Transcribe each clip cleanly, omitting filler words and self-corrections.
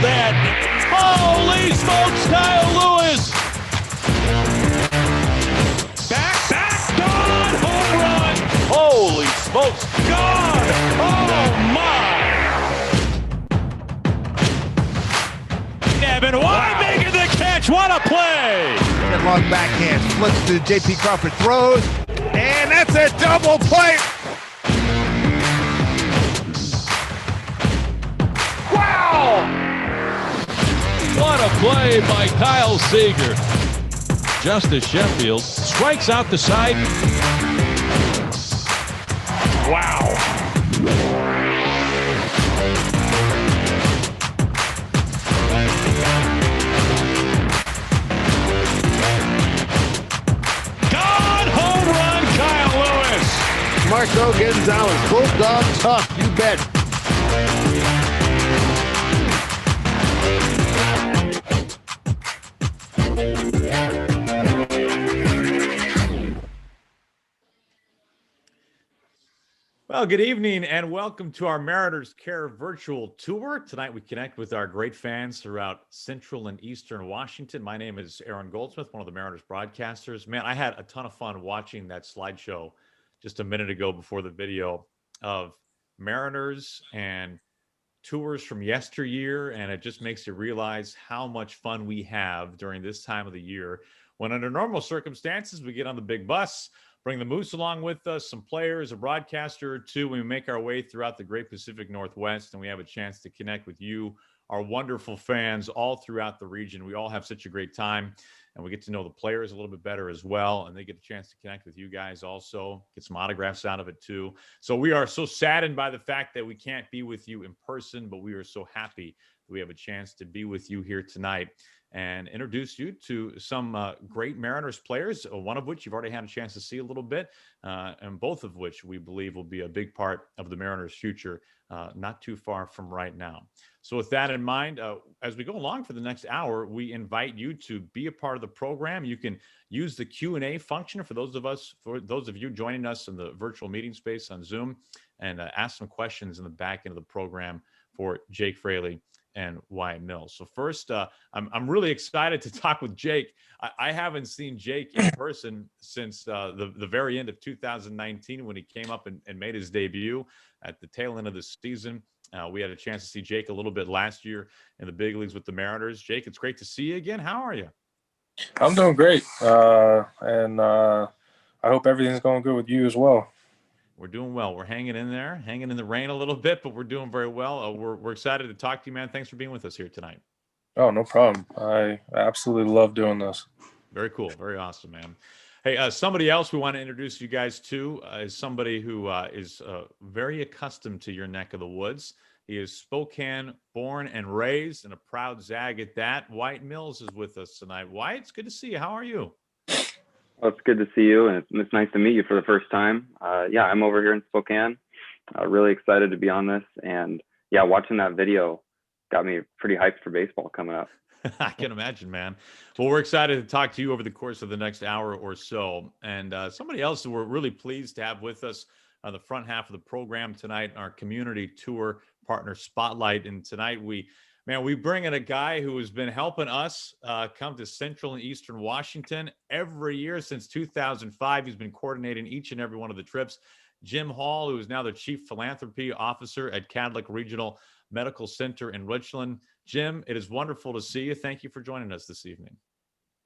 that. Holy smokes, Kyle Lewis. Back, gone, home run. Holy smokes, gone. Oh, my. Nevin White making the catch. What a play. That long backhand splits to J.P. Crawford, throws, and that's a double play. Wow! What a play by Kyle Seager. Justice Sheffield strikes out the side. Wow. Marco Gonzalez, Bulldog tough, you bet. Well, good evening and welcome to our Mariners Care virtual tour. Tonight we connect with our great fans throughout Central and Eastern Washington. My name is Aaron Goldsmith, one of the Mariners broadcasters. Man, I had a ton of fun watching that slideshow just a minute ago before the video of Mariners and tours from yesteryear, and it just makes you realize how much fun we have during this time of the year when under normal circumstances we get on the big bus, bring the Moose along with us, some players, a broadcaster or two. We make our way throughout the great Pacific Northwest, and we have a chance to connect with you, our wonderful fans all throughout the region. We all have such a great time. And we get to know the players a little bit better as well. And they get a chance to connect with you guys also, get some autographs out of it too. So we are so saddened by the fact that we can't be with you in person, but we are so happy that we have a chance to be with you here tonight and introduce you to some great Mariners players, one of which you've already had a chance to see a little bit, and both of which we believe will be a big part of the Mariners' future not too far from right now. So with that in mind, as we go along for the next hour, we invite you to be a part of the program. You can use the Q&A function for those of you joining us in the virtual meeting space on Zoom, and ask some questions in the back end of the program for Jake Fraley and Wyatt Mills. So first, I'm really excited to talk with Jake. I haven't seen Jake in person since the very end of 2019 when he came up and made his debut at the tail end of the season. We had a chance to see Jake a little bit last year in the big leagues with the Mariners. Jake, it's great to see you again. How are you? I'm doing great, and I hope everything's going good with you as well. We're doing well. We're hanging in there, hanging in the rain a little bit, but we're doing very well. We're excited to talk to you, man. Thanks for being with us here tonight. Oh, no problem. I absolutely love doing this. Very cool. Very awesome, man. Hey, somebody else we want to introduce you guys to is somebody who is very accustomed to your neck of the woods. He is Spokane born and raised, and a proud Zag at that. Wyatt Mills is with us tonight. Wyatt, it's good to see you. How are you? Well, it's good to see you, and it's nice to meet you for the first time. Yeah, I'm over here in Spokane. Really excited to be on this, and yeah, watching that video got me pretty hyped for baseball coming up. I can imagine, man. Well, we're excited to talk to you over the course of the next hour or so. And somebody else that we're really pleased to have with us on the front half of the program tonight, our community tour partner spotlight. And tonight we bring in a guy who has been helping us come to Central and Eastern Washington every year since 2005. He's been coordinating each and every one of the trips. Jim Hall, who is now the Chief Philanthropy Officer at Cadillac Regional Medical Center in Richland. Jim, it is wonderful to see you. Thank you for joining us this evening.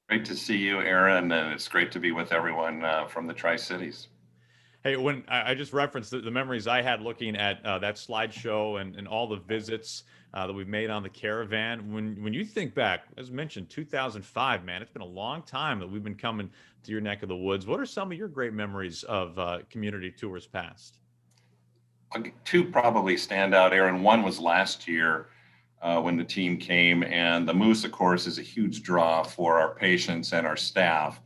Great to see you, Aaron, and it's great to be with everyone from the Tri-Cities. Hey, when I just referenced the memories I had looking at that slideshow and all the visits that we've made on the caravan, when you think back, as mentioned, 2005, man, it's been a long time that we've been coming to your neck of the woods. What are some of your great memories of community tours past? Two probably stand out, Aaron. One was last year when the team came, and the Moose, of course, is a huge draw for our patients and our staff.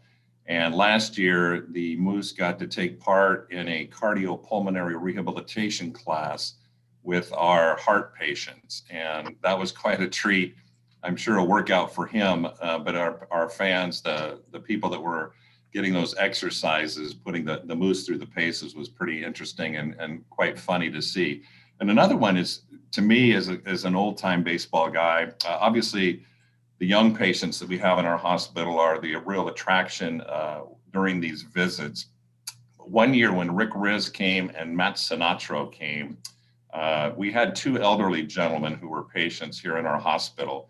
And last year, the Moose got to take part in a cardiopulmonary rehabilitation class with our heart patients. And that was quite a treat. I'm sure a workout for him, but our fans, the people that were getting those exercises, putting the Moose through the paces was pretty interesting and quite funny to see. And another one is, to me, as an old-time baseball guy, obviously the young patients that we have in our hospital are the real attraction during these visits. One year when Rick Riz came and Matt Sinatro came, we had two elderly gentlemen who were patients here in our hospital.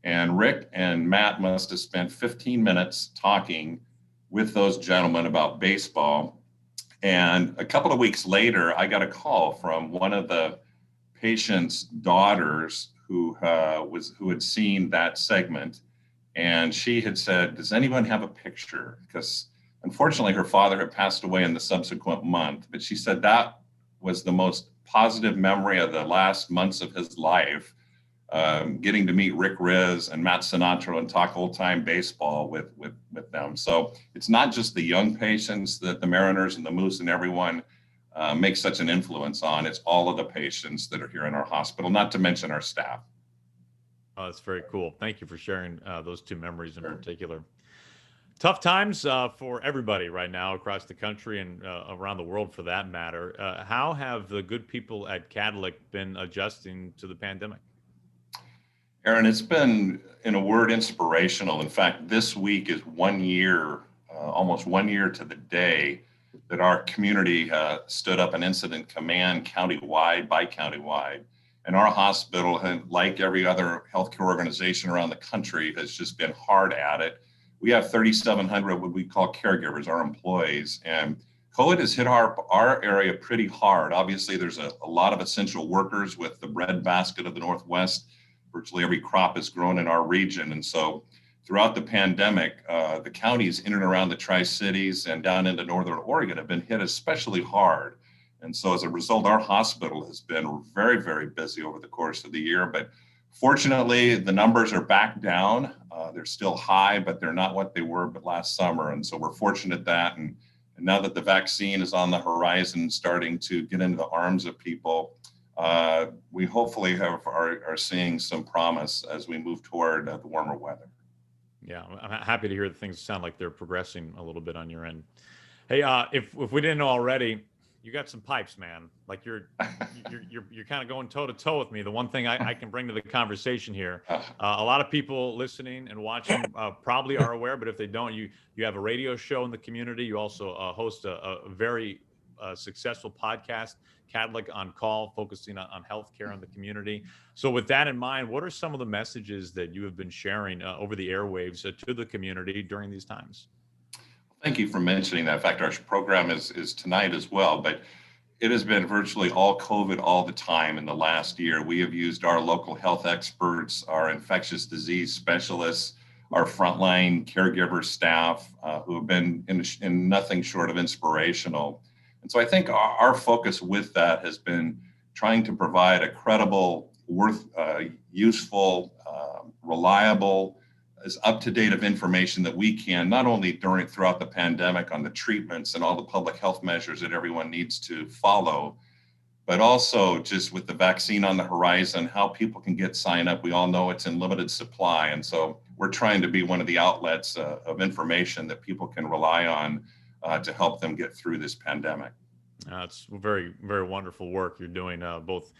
And Rick and Matt must have spent 15 minutes talking with those gentlemen about baseball. And a couple of weeks later, I got a call from one of the patient's daughters who had seen that segment. And she had said, "Does anyone have a picture?" Because unfortunately, her father had passed away in the subsequent month. But she said that was the most positive memory of the last months of his life, getting to meet Rick Riz and Matt Sinatro and talk old-time baseball with them. So it's not just the young patients that the Mariners and the Moose and everyone make such an influence on. It's all of the patients that are here in our hospital, not to mention our staff. Oh, that's very cool. Thank you for sharing those two memories in particular. Tough times for everybody right now across the country and around the world, for that matter. How have the good people at Cadillac been adjusting to the pandemic? Aaron, it's been, in a word, inspirational. In fact, this week is 1 year, almost 1 year to the day, that our community stood up an incident command countywide. And our hospital, like every other healthcare organization around the country, has just been hard at it. We have 3,700 what we call caregivers, our employees, and COVID has hit our area pretty hard. Obviously, there's a lot of essential workers with the breadbasket of the Northwest. Virtually every crop is grown in our region. And so throughout the pandemic, the counties in and around the Tri-Cities and down into Northern Oregon have been hit especially hard. And so as a result, our hospital has been very, very busy over the course of the year. But fortunately, the numbers are back down. They're still high, but they're not what they were last summer. And so we're fortunate that. And now that the vaccine is on the horizon, starting to get into the arms of people, we hopefully are seeing some promise as we move toward the warmer weather. Yeah, I'm happy to hear that things sound like they're progressing a little bit on your end. Hey, if we didn't know already, you got some pipes, man. Like you're kind of going toe to toe with me. The one thing I can bring to the conversation here, a lot of people listening and watching probably are aware, but if they don't, you have a radio show in the community. You also host a very successful podcast, Cadillac on Call, focusing on healthcare in the community. So with that in mind, what are some of the messages that you have been sharing over the airwaves to the community during these times? Thank you for mentioning that. In fact, our program is tonight as well, but it has been virtually all COVID all the time in the last year. We have used our local health experts, our infectious disease specialists, our frontline caregiver staff who have been in nothing short of inspirational. And so I think our focus with that has been trying to provide a credible, useful, reliable, as up-to-date of information that we can, not only throughout the pandemic on the treatments and all the public health measures that everyone needs to follow, but also just with the vaccine on the horizon, how people can sign up. We all know it's in limited supply. And so we're trying to be one of the outlets of information that people can rely on to help them get through this pandemic. It's very, very wonderful work you're doing both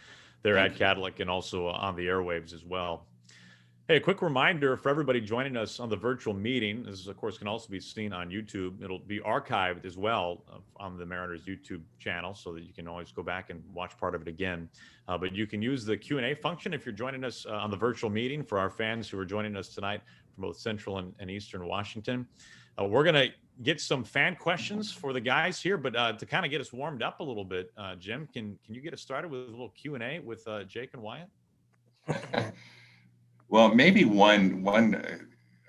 there at Cadillac and also on the airwaves as well. Hey, a quick reminder for everybody joining us on the virtual meeting. This, of course, can also be seen on YouTube. It'll be archived as well on the Mariners YouTube channel so that you can always go back and watch part of it again. But you can use the Q&A function if you're joining us on the virtual meeting. For our fans who are joining us tonight from both Central and Eastern Washington, we're going to get some fan questions for the guys here. But to kind of get us warmed up a little bit, Jim, can you get us started with a little Q&A with Jake and Wyatt? Well, maybe one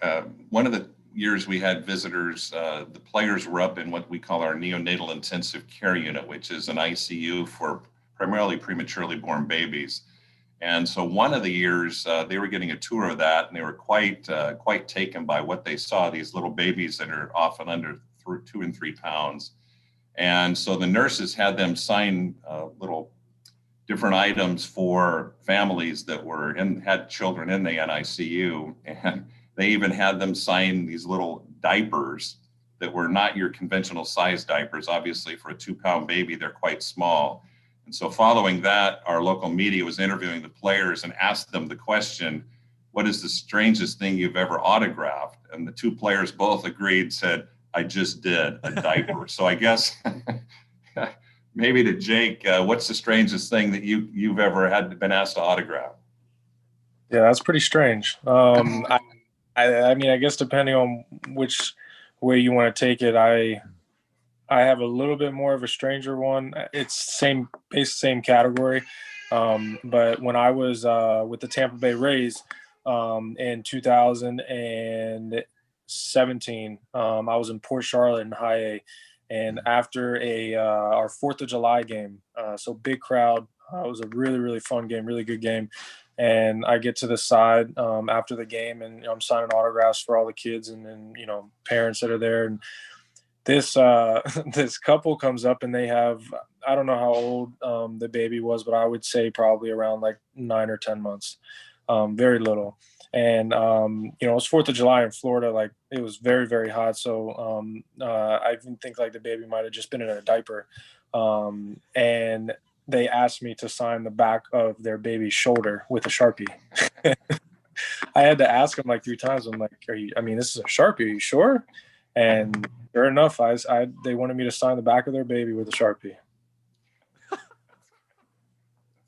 of the years we had visitors, the players were up in what we call our neonatal intensive care unit, which is an ICU for primarily prematurely born babies. And so one of the years they were getting a tour of that, and they were quite taken by what they saw, these little babies that are often under 2 and 3 pounds. And so the nurses had them sign little different items for families that had children in the NICU, and they even had them sign these little diapers that were not your conventional size diapers. Obviously, for a 2-pound baby, they're quite small. And so following that, our local media was interviewing the players and asked them the question, what is the strangest thing you've ever autographed? And the two players both agreed, said, I just did, a diaper. So I guess maybe to Jake, what's the strangest thing that you've ever been asked to autograph? Yeah, that's pretty strange. I mean, I guess depending on which way you want to take it, I have a little bit more of a stranger one. It's same category. But when I was with the Tampa Bay Rays in 2017, I was in Port Charlotte in High A, and after our 4th of July game, so big crowd. It was a really, really fun game, really good game. And I get to the side after the game, and I'm signing autographs for all the kids and parents that are there. And this this couple comes up, and they have, I don't know how old the baby was, but I would say probably around like 9 or 10 months, very little. And it was 4th of July in Florida, like it was very, very hot. So I even think like the baby might have just been in a diaper, and they asked me to sign the back of their baby's shoulder with a Sharpie. I had to ask them like 3 times. I'm like, this is a Sharpie, are you sure? And sure enough, they wanted me to sign the back of their baby with a Sharpie. That's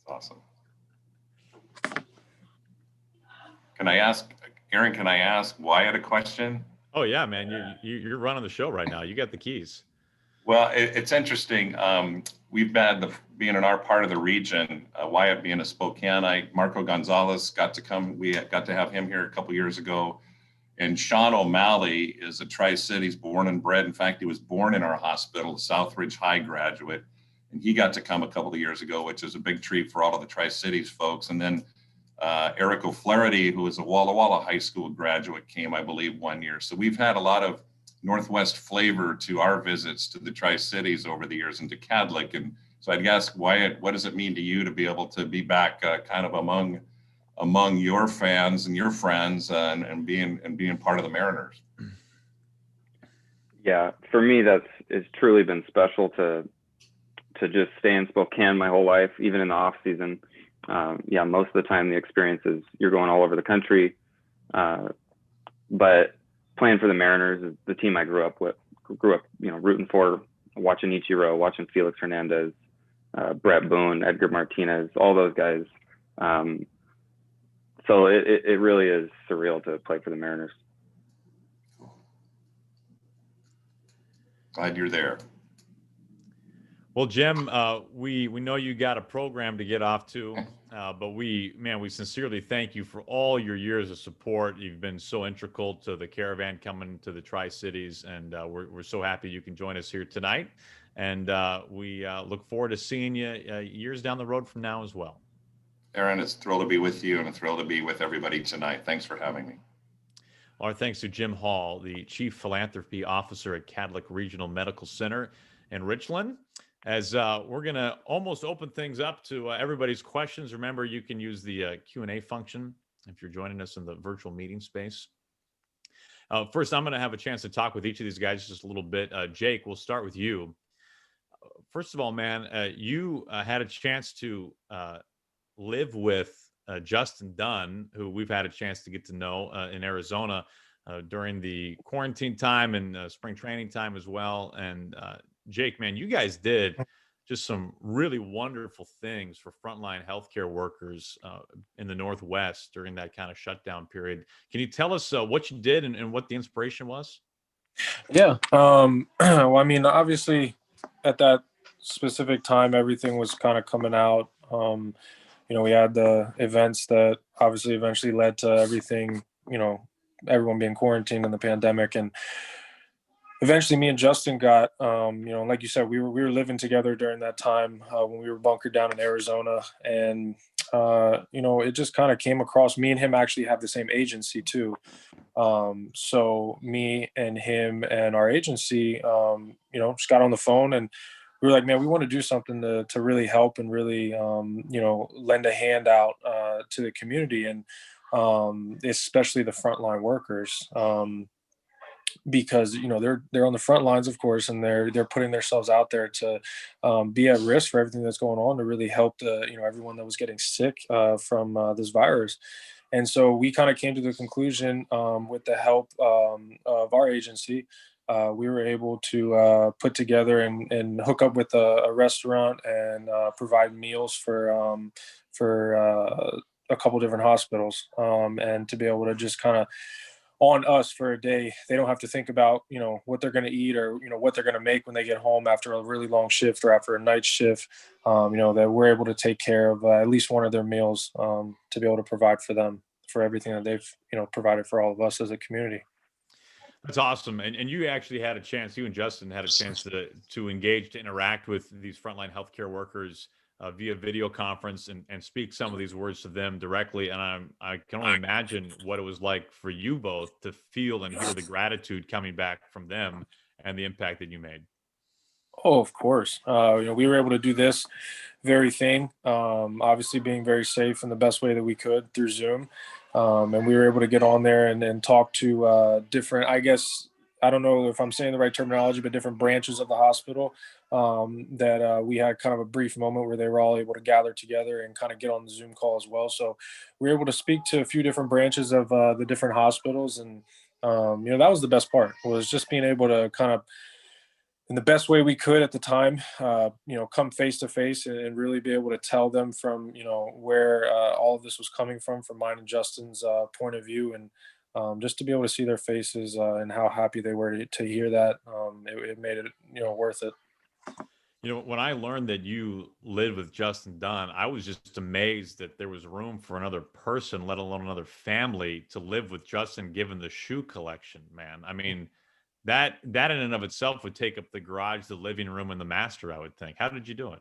awesome. Aaron, can I ask Wyatt a question? Oh yeah, man, you're running the show right now. You got the keys. Well, it's interesting. We've had being in our part of the region, Wyatt being a Spokaneite, Marco Gonzalez got to come. We got to have him here a couple years ago. And Sean O'Malley is a Tri-Cities born and bred. In fact, he was born in our hospital, a Southridge High graduate. And he got to come a couple of years ago, which is a big treat for all of the Tri-Cities folks. And then Eric O'Flaherty, who is a Walla Walla High School graduate, came, I believe, one year. So we've had a lot of Northwest flavor to our visits to the Tri-Cities over the years and to Cadlick. And so I'd ask Wyatt, what does it mean to you to be able to be back kind of among your fans and your friends and being part of the Mariners? Yeah, for me, it's truly been special to just stay in Spokane my whole life, even in the off season. Most of the time the experience is you're going all over the country, but playing for the Mariners is the team I grew up, rooting for, watching Ichiro, watching Felix Hernandez, Brett Boone, Edgar Martinez, all those guys. So it really is surreal to play for the Mariners. Glad you're there. Well, Jim, we know you got a program to get off to, but we sincerely thank you for all your years of support. You've been so integral to the caravan coming to the Tri-Cities, and we're so happy you can join us here tonight. And we look forward to seeing you years down the road from now as well. Aaron, it's a thrill to be with you and a thrill to be with everybody tonight. Thanks for having me. Our thanks to Jim Hall, the Chief Philanthropy Officer at Cadlick Regional Medical Center in Richland. As we're going to almost open things up to everybody's questions. Remember, you can use the Q&A function if you're joining us in the virtual meeting space. First, I'm going to have a chance to talk with each of these guys just a little bit. Jake, we'll start with you. First of all, man, you had a chance to live with Justin Dunn, who we've had a chance to get to know in Arizona during the quarantine time and spring training time as well. And Jake, man, you guys did just some really wonderful things for frontline healthcare workers in the Northwest during that kind of shutdown period. Can you tell us what you did and what the inspiration was? Yeah. Well, I mean, obviously at that specific time, everything was kind of coming out. We had the events that obviously eventually led to everything, everyone being quarantined in the pandemic. And eventually me and Justin got, like you said, we were living together during that time when we were bunkered down in Arizona. And, it just kind of came across. Me and him actually have the same agency too. So me and him and our agency, just got on the phone and we were like, man, we want to do something to really help and really, lend a hand out to the community and especially the frontline workers. because they're on the front lines, of course, and they're putting themselves out there to be at risk for everything that's going on to really help everyone that was getting sick from this virus. And so we kind of came to the conclusion, with the help of our agency, we were able to put together and hook up with a restaurant and provide meals for a couple different hospitals, and to be able to just kind of on us for a day. They don't have to think about, what they're going to eat or, what they're going to make when they get home after a really long shift or after a night shift, that we're able to take care of at least one of their meals, to be able to provide for them for everything that they've, provided for all of us as a community. That's awesome. And you actually had a chance, you and Justin had a chance to engage, to interact with these frontline healthcare workers via video conference and speak some of these words to them directly. And I can only imagine what it was like for you both to feel and hear the gratitude coming back from them and the impact that you made. Oh, of course. We were able to do this very thing, obviously being very safe in the best way that we could through Zoom. And we were able to get on there and talk to different, I guess, I don't know if I'm saying the right terminology, but different branches of the hospital, that we had kind of a brief moment where they were all able to gather together and kind of get on the Zoom call as well. So we were able to speak to a few different branches of the different hospitals. And, that was the best part, was just being able to kind of, in the best way we could at the time, come face to face and really be able to tell them from, where all of this was coming from mine and Justin's point of view. And just to be able to see their faces and how happy they were to hear that, it made it, worth it. When I learned that you lived with Justin Dunn, I was just amazed that there was room for another person, let alone another family, to live with Justin, given the shoe collection, man. I mean, that in and of itself would take up the garage, the living room, and the master, I would think. How did you do it?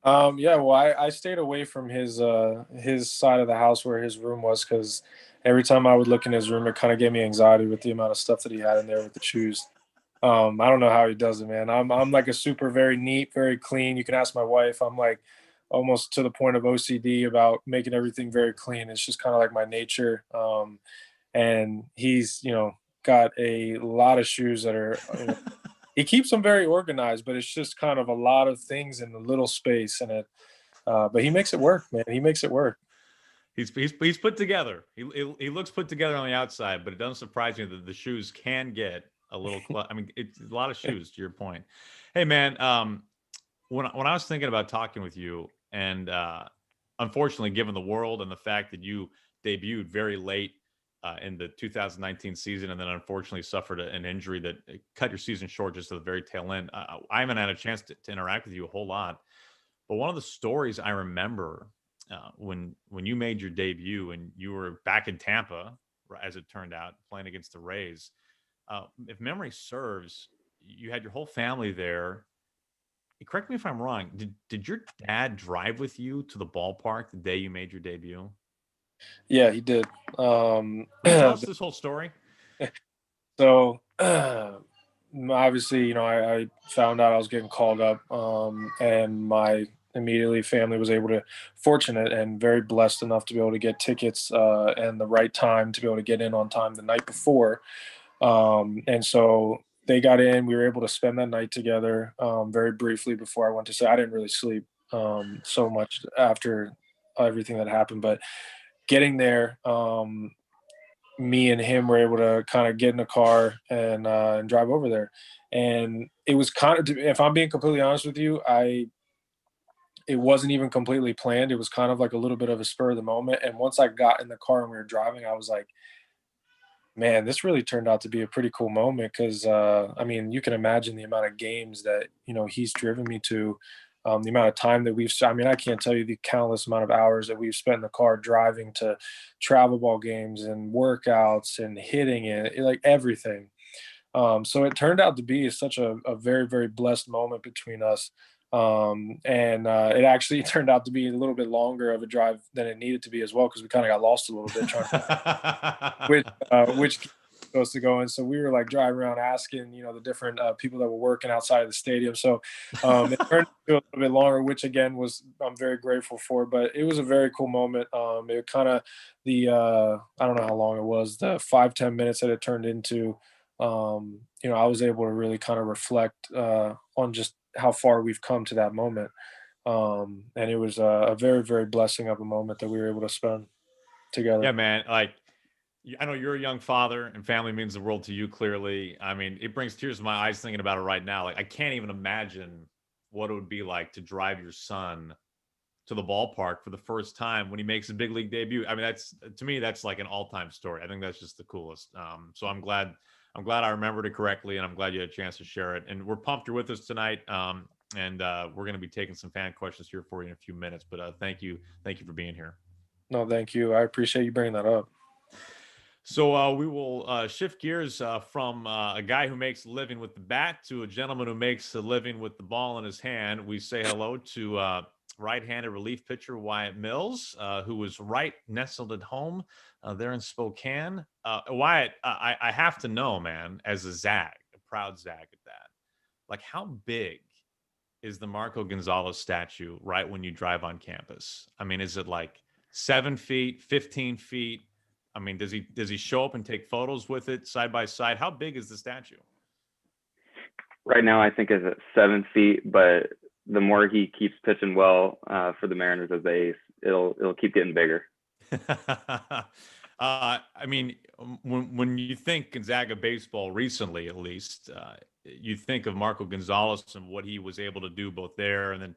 Yeah, well, I stayed away from his side of the house where his room was, because every time I would look in his room, it kind of gave me anxiety with the amount of stuff that he had in there with the shoes. I don't know how he does it, man. I'm like a super, very neat, very clean. You can ask my wife. I'm like almost to the point of OCD about making everything very clean. It's just kind of like my nature. And he's, got a lot of shoes that are, he keeps them very organized, but it's just kind of a lot of things in a little space. And but he makes it work, man. He makes it work. He's put together. He looks put together on the outside, but it doesn't surprise me that the shoes can get a little. I mean, it's a lot of shoes. To your point, hey man. When I was thinking about talking with you, and unfortunately, given the world and the fact that you debuted very late in the 2019 season, and then unfortunately suffered an injury that cut your season short just at the very tail end, I haven't had a chance to interact with you a whole lot. But one of the stories I remember when you made your debut and you were back in Tampa, as it turned out, playing against the Rays. If memory serves, you had your whole family there. Correct me if I'm wrong. Did your dad drive with you to the ballpark the day you made your debut? Yeah, he did. Tell us this whole story. So obviously, I found out I was getting called up, and my immediately family was fortunate and very blessed enough to be able to get tickets and the right time to be able to get in on time the night before. And so they got in. We were able to spend that night together very briefly before I went to say I didn't really sleep so much after everything that happened, but getting there, me and him were able to kind of get in a car and drive over there. And it was kind of, if I'm being completely honest with you, it wasn't even completely planned. It was kind of like a little bit of a spur of the moment. And once I got in the car and we were driving, I was like, man, this really turned out to be a pretty cool moment. Cause I mean, you can imagine the amount of games that, he's driven me to, the amount of time that I can't tell you the countless amount of hours that we've spent in the car driving to travel ball games and workouts and hitting it, like everything. So it turned out to be such a very, very blessed moment between us. And it actually turned out to be a little bit longer of a drive than it needed to be as well, because we kind of got lost a little bit trying to which supposed to go in. So we were like driving around asking, the different people that were working outside of the stadium. So it turned into a little bit longer, which again I'm very grateful for. But it was a very cool moment. It kind of I don't know how long it was, the 5-10 minutes that it turned into. I was able to really kind of reflect on just how far we've come to that moment. And it was a very, very blessing of a moment that we were able to spend together. Yeah, man. Like, I know you're a young father and family means the world to you, clearly. I mean, it brings tears to my eyes thinking about it right now. Like, I can't even imagine what it would be like to drive your son to the ballpark for the first time when he makes a big league debut. I mean, that's, to me, that's like an all-time story. I think that's just the coolest. So I'm glad I remembered it correctly, and I'm glad you had a chance to share it. And we're pumped you're with us tonight. And we're going to be taking some fan questions here for you in a few minutes. But thank you for being here. No, thank you. I appreciate you bringing that up. So we will shift gears from a guy who makes a living with the bat to a gentleman who makes a living with the ball in his hand. We say hello to right-handed relief pitcher Wyatt Mills, who was right nestled at home there in Spokane. Wyatt, I have to know, man, as a Zag, a proud Zag at that, like how big is the Marco Gonzalez statue right when you drive on campus? I mean, is it like 7 feet, 15 feet? I mean, does he show up and take photos with it side by side? How big is the statue? Right now, I think it's at 7 feet, but the more he keeps pitching well for the Mariners as the ace, it'll keep getting bigger. I mean, when you think Gonzaga baseball recently, at least, you think of Marco Gonzalez and what he was able to do both there and then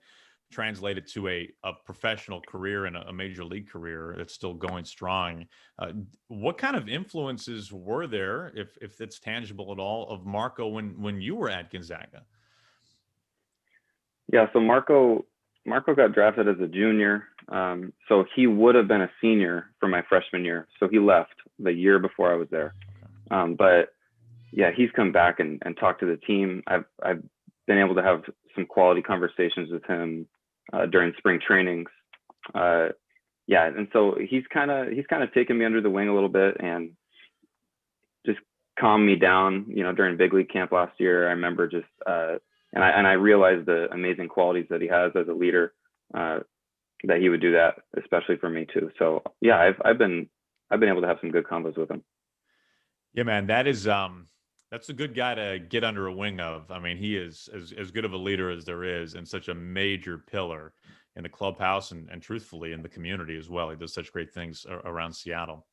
translated to a professional career and a major league career that's still going strong. What kind of influences were there, if it's tangible at all, of Marco when you were at Gonzaga? Yeah, so Marco got drafted as a junior, so he would have been a senior for my freshman year. So he left the year before I was there. But yeah, he's come back and talked to the team. I've been able to have some quality conversations with him during spring trainings. And so he's kind of taken me under the wing a little bit and just calmed me down. During big league camp last year, I remember just and I realized the amazing qualities that he has as a leader. That he would do that, especially for me too. So yeah, I've been able to have some good combos with him. Yeah, man, that's a good guy to get under a wing of. I mean, he is as good of a leader as there is and such a major pillar in the clubhouse and truthfully in the community as well. He does such great things around Seattle.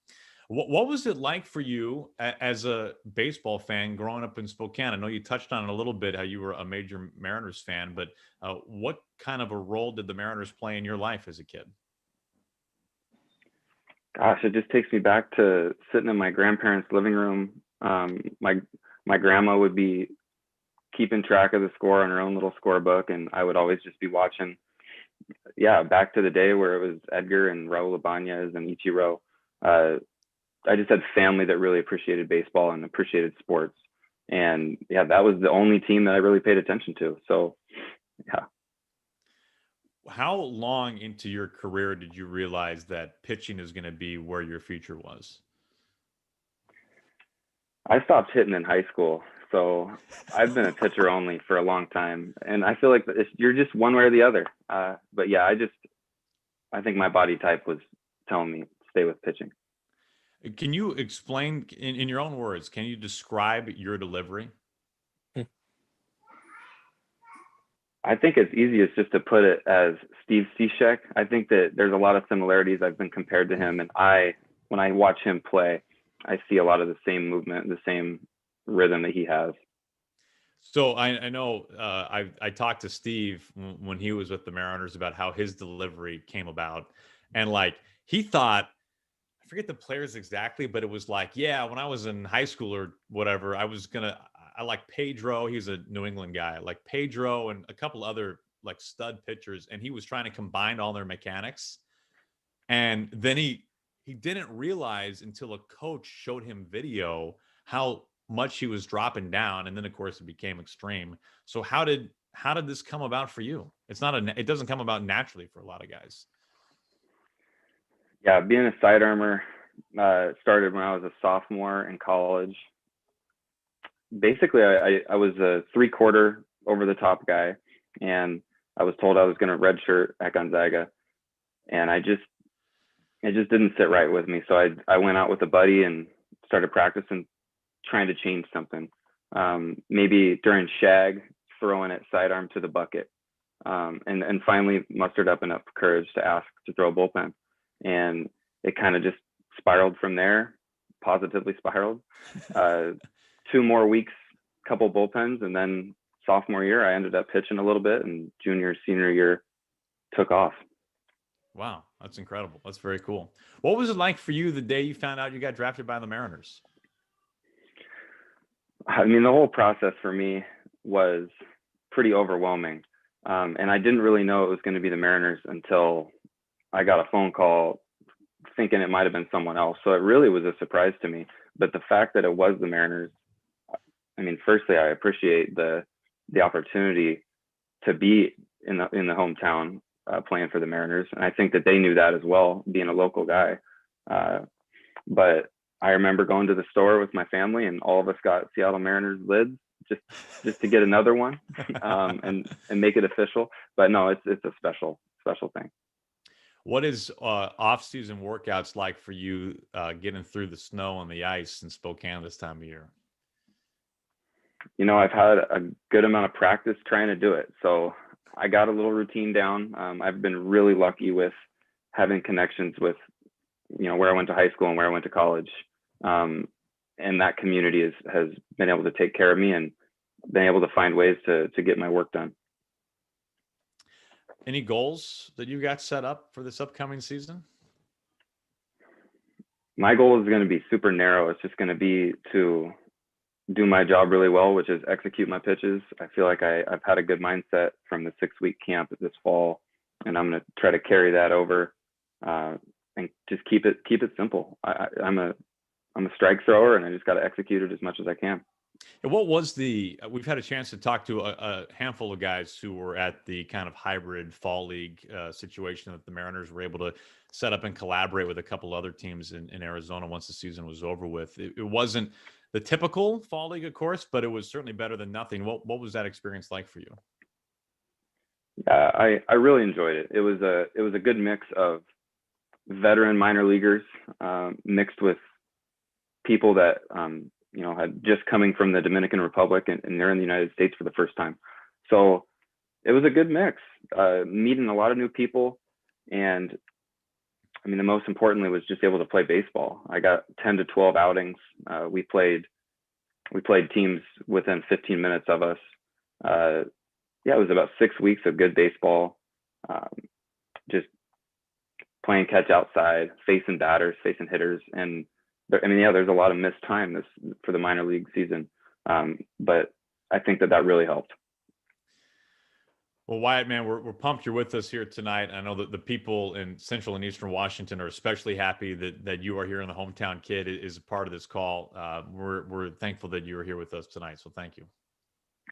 What was it like for you as a baseball fan growing up in Spokane? I know you touched on it a little bit, how you were a major Mariners fan, but what kind of a role did the Mariners play in your life as a kid? Gosh, it just takes me back to sitting in my grandparents' living room. My grandma would be keeping track of the score on her own little scorebook, and I would always just be watching. Yeah, back to the day where it was Edgar and Raul Ibanez and Ichiro. I just had family that really appreciated baseball and appreciated sports. And yeah, that was the only team that I really paid attention to. So yeah. How long into your career did you realize that pitching is going to be where your future was? I stopped hitting in high school. So I've been a pitcher only for a long time. And I feel like you're just one way or the other. But yeah, I think my body type was telling me stay with pitching. Can you explain in your own words, can you describe your delivery? I think it's easiest just to put it as Steve Cishek. I think that there's a lot of similarities. I've been compared to him, and when I watch him play, I see a lot of the same movement, the same rhythm that he has. So I know I talked to Steve when he was with the Mariners about how his delivery came about, and like he thought, I forget the players exactly, but it was like, yeah, when I was in high school or whatever, I like Pedro. He's a New England guy, like Pedro and a couple other like stud pitchers. And he was trying to combine all their mechanics. And then he didn't realize until a coach showed him video how much he was dropping down. And then of course it became extreme. So how did this come about for you? It doesn't come about naturally for a lot of guys. Yeah, being a sidearmer started when I was a sophomore in college. Basically, I was a 3/4 over the top guy, and I was told I was going to redshirt at Gonzaga, and it just didn't sit right with me. So I went out with a buddy and started practicing trying to change something. Maybe during shag, throwing it sidearm to the bucket, and finally mustered up enough courage to ask to throw a bullpen. And it kind of just spiraled from there, positively spiraled. 2 more weeks, couple bullpens, and then sophomore year, I ended up pitching a little bit, and junior, senior year took off. Wow, that's incredible. That's very cool. What was it like for you the day you found out you got drafted by the Mariners? I mean, the whole process for me was pretty overwhelming. And I didn't really know it was going to be the Mariners until I got a phone call thinking it might have been someone else. So it really was a surprise to me. But the fact that it was the Mariners, I mean, firstly, I appreciate the opportunity to be in the hometown playing for the Mariners. And I think that they knew that as well, being a local guy. But I remember going to the store with my family, and all of us got Seattle Mariners lids just to get another one, and make it official. But no, it's a special thing. What is off-season workouts like for you, getting through the snow and the ice in Spokane this time of year? You know, I've had a good amount of practice trying to do it, so I got a little routine down. I've been really lucky with having connections with, you know, where I went to high school and where I went to college. And that community has been able to take care of me and been able to find ways to get my work done. Any goals that you got set up for this upcoming season? My goal is going to be super narrow. It's just going to be to do my job really well, which is execute my pitches. I feel like I've had a good mindset from the 6-week camp this fall, and I'm going to try to carry that over, and just keep it simple. I'm a strike thrower, and I just got to execute it as much as I can. And what was we've had a chance to talk to a handful of guys who were at the kind of hybrid fall league situation that the Mariners were able to set up and collaborate with a couple other teams in Arizona once the season was over with. It wasn't the typical fall league, of course, but it was certainly better than nothing. What was that experience like for you? Yeah, I really enjoyed it. It was a good mix of veteran minor leaguers mixed with people that you know, had just coming from the Dominican Republic, and they're in the United States for the first time. So it was a good mix, meeting a lot of new people. And I mean, the most importantly was just able to play baseball. I got 10 to 12 outings. We played teams within 15 minutes of us. Yeah, it was about 6 weeks of good baseball, just playing catch outside, facing batters, facing hitters. And I mean, yeah, there's a lot of missed time for the minor league season, but I think that really helped. Well, Wyatt, man, we're pumped you're with us here tonight. I know that the people in Central and Eastern Washington are especially happy that you are here, and the hometown kid is a part of this call. We're thankful that you are here with us tonight, so thank you.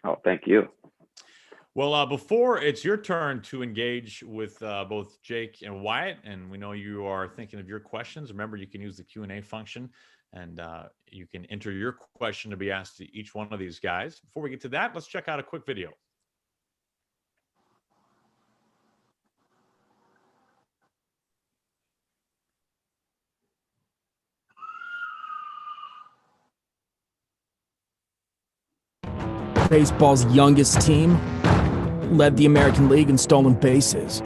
Oh, thank you. Well, before it's your turn to engage with both Jake and Wyatt, and we know you are thinking of your questions, remember you can use the Q&A function, and you can enter your question to be asked to each one of these guys. Before we get to that, let's check out a quick video. Baseball's youngest team led the American League in stolen bases,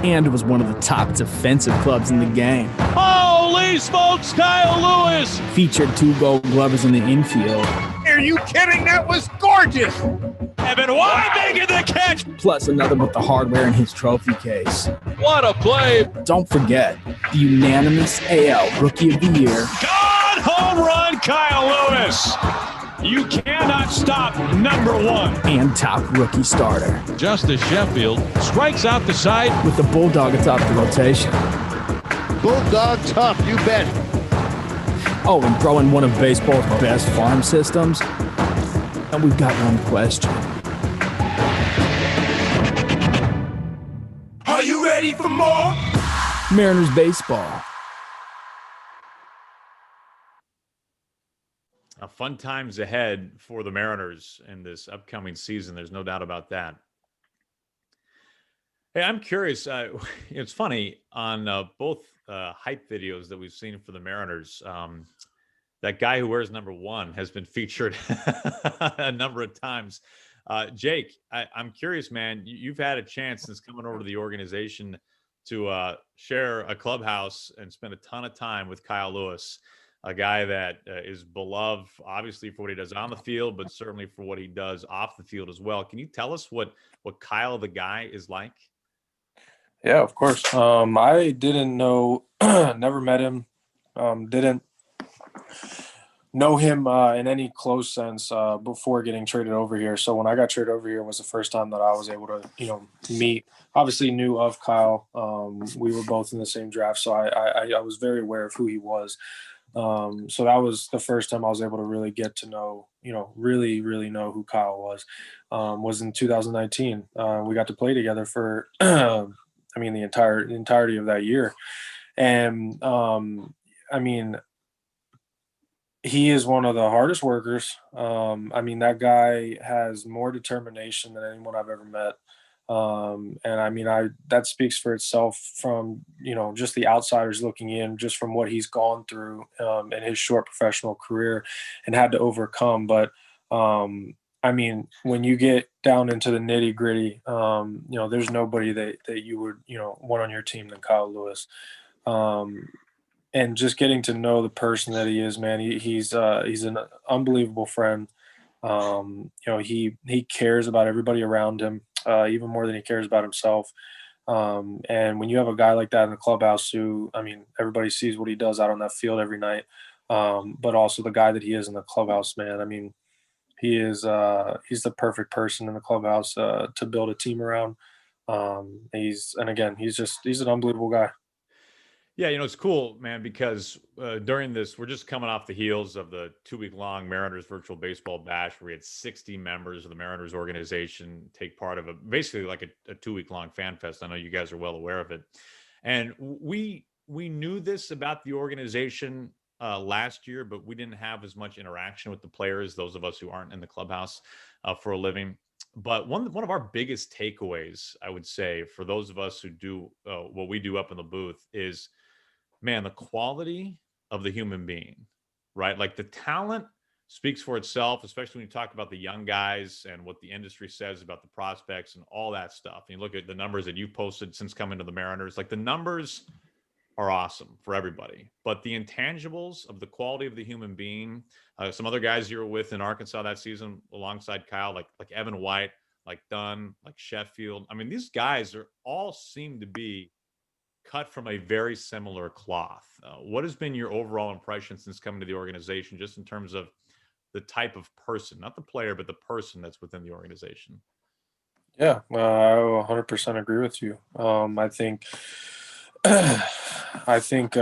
and was one of the top defensive clubs in the game. Holy smokes, Kyle Lewis! Featured 2 Gold Glovers in the infield. Are you kidding? That was gorgeous! Evan White making the catch! Plus another with the hardware in his trophy case. What a play! Don't forget the unanimous AL Rookie of the Year. God, home run, Kyle Lewis! You cannot stop number 1. And top rookie starter. Justice Sheffield strikes out the side. With the Bulldog atop the rotation. Bulldog tough, you bet. Oh, and throw in one of baseball's best farm systems. And we've got one question. Are you ready for more? Mariners baseball. Fun times ahead for the Mariners in this upcoming season. There's no doubt about that. Hey, I'm curious. It's funny on both hype videos that we've seen for the Mariners. that guy who wears number 1 has been featured a number of times. Jake, I'm curious, man. You've had a chance since coming over to the organization to share a clubhouse and spend a ton of time with Kyle Lewis, a guy that is beloved, obviously, for what he does on the field, but certainly for what he does off the field as well. Can you tell us what Kyle the guy is like? Yeah, of course. I didn't know, never met him, didn't know him in any close sense before getting traded over here. So when I got traded over here was the first time that I was able to, meet. Obviously knew of Kyle. We were both in the same draft, so I was very aware of who he was. So that was the first time I was able to really get to know, really, really know who Kyle was in 2019. We got to play together for, the entirety of that year. And, he is one of the hardest workers. That guy has more determination than anyone I've ever met. That speaks for itself from, just the outsiders looking in, just from what he's gone through in his short professional career and had to overcome. But, when you get down into the nitty gritty, there's nobody that you would, want on your team than Kyle Lewis. And just getting to know the person that he is, man, he's an unbelievable friend. He cares about everybody around him, even more than he cares about himself. And when you have a guy like that in the clubhouse who, everybody sees what he does out on that field every night, but also the guy that he is in the clubhouse, man. He's the perfect person in the clubhouse to build a team around. He's an unbelievable guy. Yeah, it's cool, man, because during this, we're just coming off the heels of the 2-week-long Mariners Virtual Baseball Bash, where we had 60 members of the Mariners organization take part of basically like a 2-week-long fan fest. I know you guys are well aware of it. And we knew this about the organization last year, but we didn't have as much interaction with the players, those of us who aren't in the clubhouse for a living. But one of our biggest takeaways, I would say, for those of us who do what we do up in the booth is, man, the quality of the human being, right? Like the talent speaks for itself, especially when you talk about the young guys and what the industry says about the prospects and all that stuff. And you look at the numbers that you've posted since coming to the Mariners, like the numbers are awesome for everybody. But the intangibles of the quality of the human being, some other guys you were with in Arkansas that season alongside Kyle, like Evan White, like Dunn, like Sheffield. These guys all seem to be cut from a very similar cloth. What has been your overall impression since coming to the organization, just in terms of the type of person, not the player, but the person that's within the organization? Yeah, I 100% agree with you. I think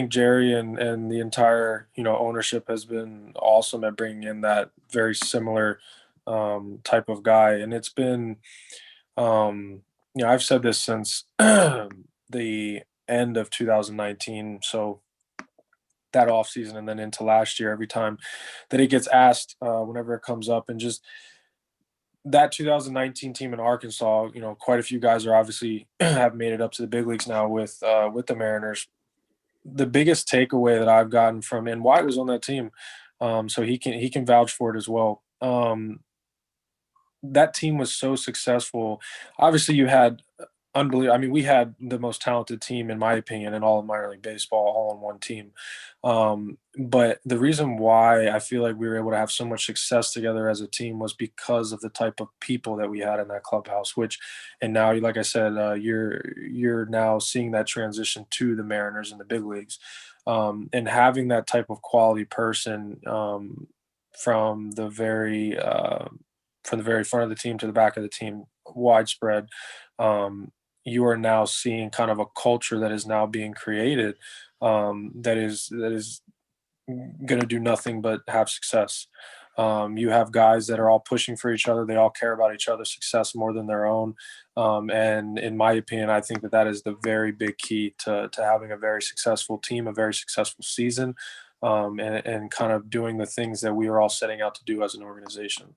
Jerry and the entire, ownership has been awesome at bringing in that very similar type of guy. And it's been, I've said this since the end of 2019. So that off season and then into last year, every time that it gets asked, whenever it comes up, and just that 2019 team in Arkansas, quite a few guys are obviously have made it up to the big leagues now with the Mariners. The biggest takeaway that I've gotten from, and White was on that team, so he can vouch for it as well. That team was so successful. Obviously, you had unbelievable. We had the most talented team, in my opinion, in all of minor league baseball, all on one team. But the reason why I feel like we were able to have so much success together as a team was because of the type of people that we had in that clubhouse, and now, like I said, you're now seeing that transition to the Mariners in the big leagues, and having that type of quality person from the very front of the team to the back of the team, widespread. You are now seeing kind of a culture that is now being created that is going to do nothing but have success. You have guys that are all pushing for each other. They all care about each other's success more than their own. And in my opinion, I think that is the very big key to having a very successful team, a very successful season, and kind of doing the things that we are all setting out to do as an organization.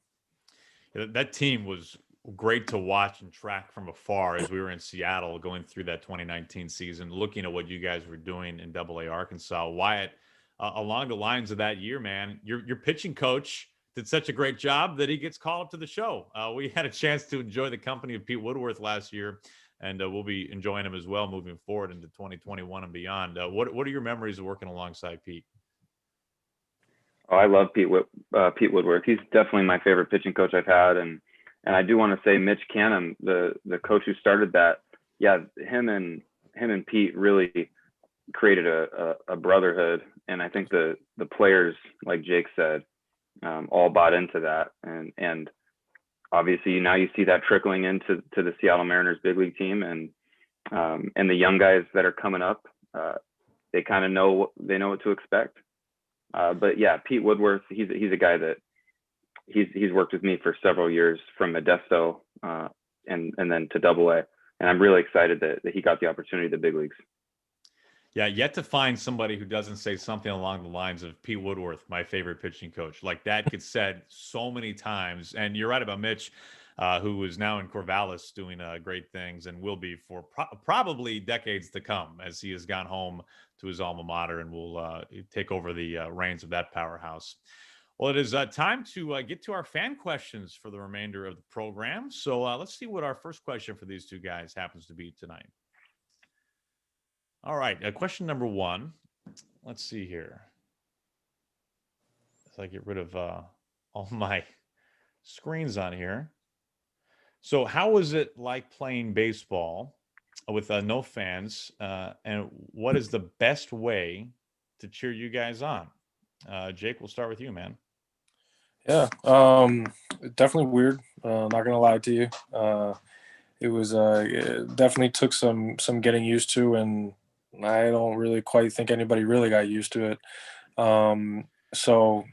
That team was great to watch and track from afar as we were in Seattle going through that 2019 season, looking at what you guys were doing in AA Arkansas. Wyatt, along the lines of that year, man, your pitching coach did such a great job that he gets called up to the show. We had a chance to enjoy the company of Pete Woodworth last year, and we'll be enjoying him as well moving forward into 2021 and beyond. What are your memories of working alongside Pete? Oh, I love Pete Woodworth. He's definitely my favorite pitching coach I've had, and I do want to say Mitch Canham, the coach who started that. Yeah, him and Pete really created a brotherhood, and I think the players, like Jake said, all bought into that, and obviously now you see that trickling into the Seattle Mariners big league team, and the young guys that are coming up, they kind of know what to expect. But yeah, Pete Woodworth, he's a guy that he's worked with me for several years from Modesto and then to Double-A, and I'm really excited that he got the opportunity to the big leagues. Yeah, yet to find somebody who doesn't say something along the lines of Pete Woodworth, my favorite pitching coach. Like that gets said so many times. And you're right about Mitch, who is now in Corvallis doing great things and will be for probably decades to come as he has gone home to his alma mater and will take over the reins of that powerhouse. Well, it is time to get to our fan questions for the remainder of the program. So let's see what our first question for these two guys happens to be tonight. All right, question number one. Let's see here. As I get rid of all my screens on here. So how was it like playing baseball with no fans? And what is the best way to cheer you guys on? Jake, we'll start with you, man. Yeah, definitely weird. Not gonna lie to you. It was it definitely took some getting used to, and I don't really quite think anybody really got used to it. So,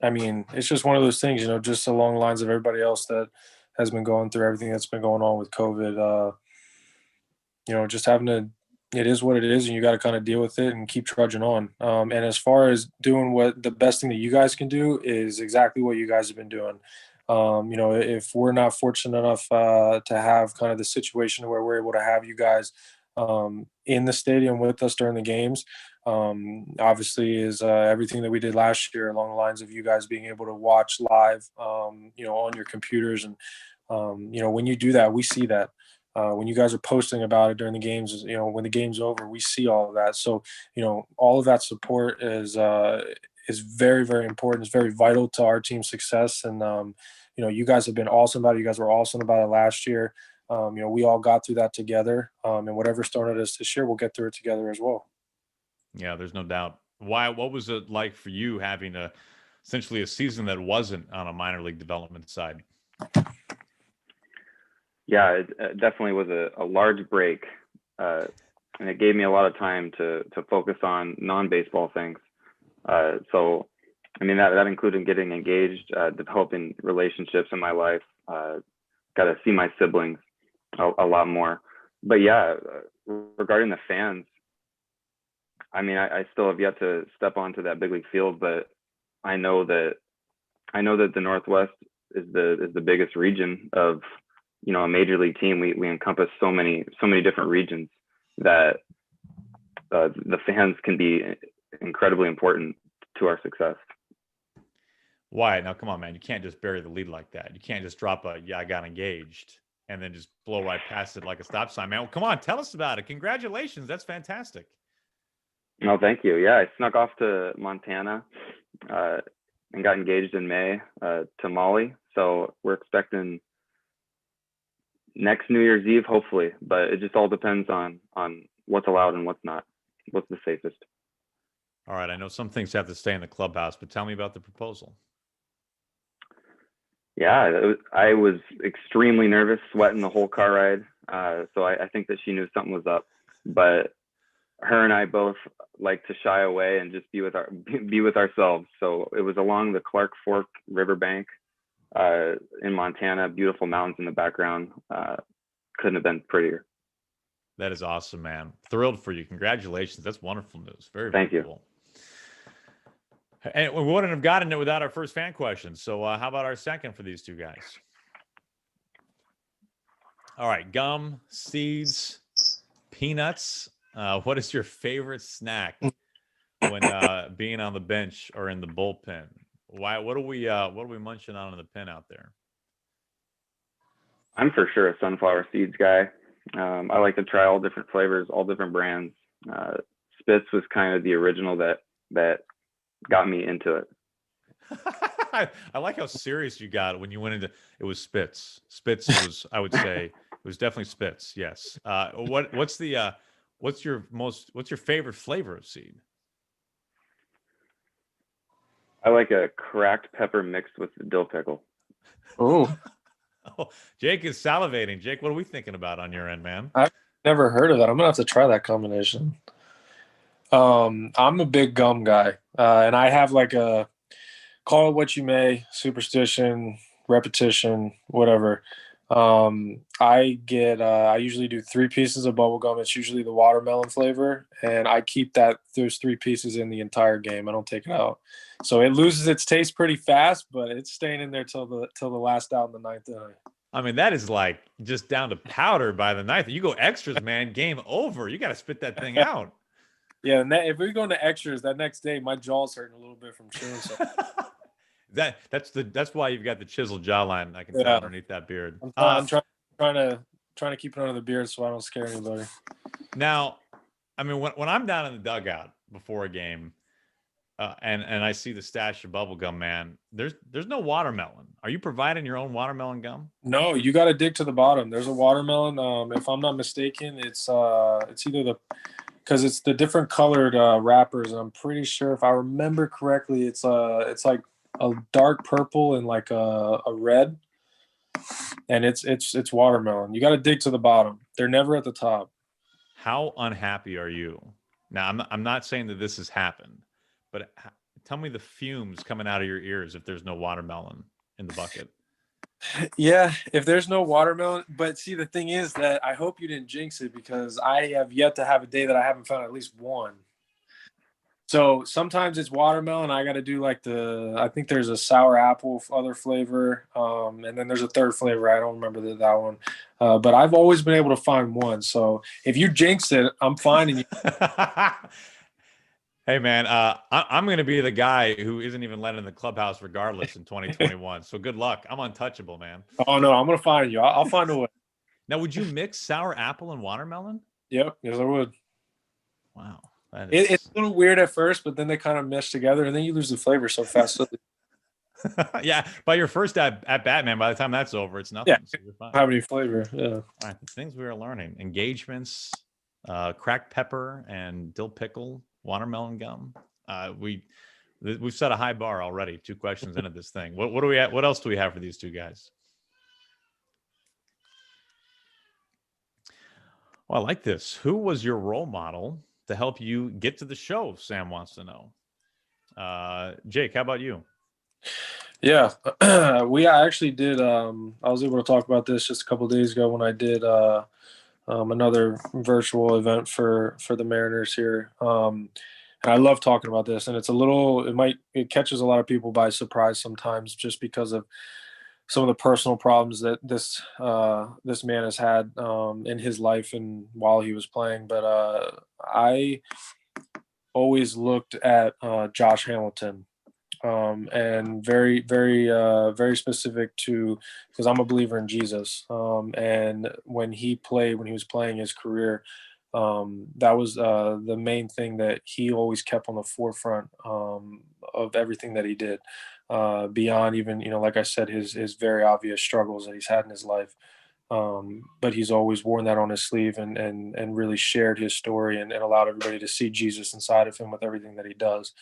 I mean, it's just one of those things, just along the lines of everybody else that has been going through everything that's been going on with COVID. Just having to, it is what it is, and you got to kind of deal with it and keep trudging on. And as far as doing what the best thing that you guys can do is exactly what you guys have been doing. If we're not fortunate enough to have kind of the situation where we're able to have you guys in the stadium with us during the games, obviously is everything that we did last year along the lines of you guys being able to watch live, on your computers. And, when you do that, we see that. When you guys are posting about it during the games, when the game's over, we see all of that. So, all of that support is very, very important. It's very vital to our team's success. And, you guys have been awesome about it. You guys were awesome about it last year. We all got through that together, and whatever started us this year, we'll get through it together as well. Yeah, there's no doubt. What was it like for you having essentially a season that wasn't on a minor league development side? Yeah, it definitely was a large break, and it gave me a lot of time to focus on non-baseball things. So, I mean, that included getting engaged, developing relationships in my life, got to see my siblings a lot more. But yeah, regarding the fans, I mean, I still have yet to step onto that big league field, but I know that the Northwest is the biggest region of, a major league team. We encompass so many different regions that the fans can be incredibly important to our success. Why? Now, come on, man. You can't just bury the lead like that. You can't just drop I got engaged and then just blow right past it like a stop sign, man. Well, come on, tell us about it. Congratulations. That's fantastic. No, thank you. Yeah, I snuck off to Montana and got engaged in May to Molly. So we're expecting next New Year's Eve, hopefully. But it just all depends on what's allowed and what's not, what's the safest. All right. I know some things have to stay in the clubhouse, but tell me about the proposal. Yeah, I was extremely nervous, sweating the whole car ride. So I think that she knew something was up. But her and I both like to shy away and just be with ourselves. So it was along the Clark Fork Riverbank in Montana, beautiful mountains in the background. Couldn't have been prettier. That is awesome, man. Thrilled for you. Congratulations. That's wonderful news. Very, Thank very you. Cool. And we wouldn't have gotten it without our first fan question. So how about our second for these two guys? All right. Gum, seeds, peanuts. What is your favorite snack when being on the bench or in the bullpen? Why? What are we munching on in the pen out there? I'm for sure a sunflower seeds guy. I like to try all different flavors, all different brands. Spitz was kind of the original that got me into it. I like how serious you got when you went into it. Was Spitz. Spitz was, I would say, it was definitely Spitz. Yes. What's your favorite flavor of seed? I like a cracked pepper mixed with dill pickle. Oh, Oh, Jake is salivating. Jake, what are we thinking about on your end, man? I've never heard of that. I'm gonna have to try that combination. I'm a big gum guy, and I have like a call it what you may, superstition, repetition, whatever. I usually do 3 pieces of bubble gum. It's usually the watermelon flavor, and I keep those 3 pieces in the entire game. I don't take it out, so it loses its taste pretty fast, but it's staying in there till the last out in the 9th inning. I mean, that is like just down to powder by the 9th. You go extras, man. Game over. You got to spit that thing out. Yeah, and if we go into extras, that next day my jaw's hurting a little bit from chewing something. That's why you've got the chiseled jawline. I can tell underneath that beard. I'm trying to keep it under the beard so I don't scare anybody. Now, I mean, when I'm down in the dugout before a game, and I see the stash of bubble gum, man, there's no watermelon. Are you providing your own watermelon gum? No, you got to dig to the bottom. There's a watermelon. If I'm not mistaken, it's either because it's the different colored wrappers, and I'm pretty sure if I remember correctly, it's like a dark purple and like a red, and it's watermelon. You got to dig to the bottom. They're never at the top. How unhappy are you? Now, I'm not saying that this has happened, but tell me the fumes coming out of your ears if there's no watermelon in the bucket. Yeah, if there's no watermelon, but see, the thing is that I hope you didn't jinx it because I have yet to have a day that I haven't found at least one. So sometimes it's watermelon. I got to do like I think there's a sour apple other flavor. And then there's a third flavor. I don't remember that one. But I've always been able to find one. So if you jinx it, I'm finding you. Hey, man, I'm going to be the guy who isn't even let in the clubhouse regardless in 2021. So good luck. I'm untouchable, man. Oh, no, I'm going to find you. I'll find a way. Now, would you mix sour apple and watermelon? Yep. Yes, I would. Wow. It's a little weird at first, but then they kind of mesh together, and then you lose the flavor so fast. Yeah, by your first at Batman, by the time that's over, it's nothing. Yeah, so you're fine. Have any flavor? Yeah. All right, the things we are learning: engagements, cracked pepper, and dill pickle, watermelon gum. We've set a high bar already. 2 questions into this thing. What do we have? What else do we have for these 2 guys? Well, I like this. Who was your role model to help you get to the show? Sam wants to know. Jake, how about you? Yeah, we actually did. I was able to talk about this just a couple of days ago when I did another virtual event for the Mariners here. And I love talking about this, and it catches a lot of people by surprise sometimes just because of some of the personal problems that this man has had in his life and while he was playing. But I always looked at Josh Hamilton, and very, very, very specific to because I'm a believer in Jesus. And when he was playing his career, that was the main thing that he always kept on the forefront of everything that he did. Beyond even, like I said, his very obvious struggles that he's had in his life. But he's always worn that on his sleeve and really shared his story and allowed everybody to see Jesus inside of him with everything that he does.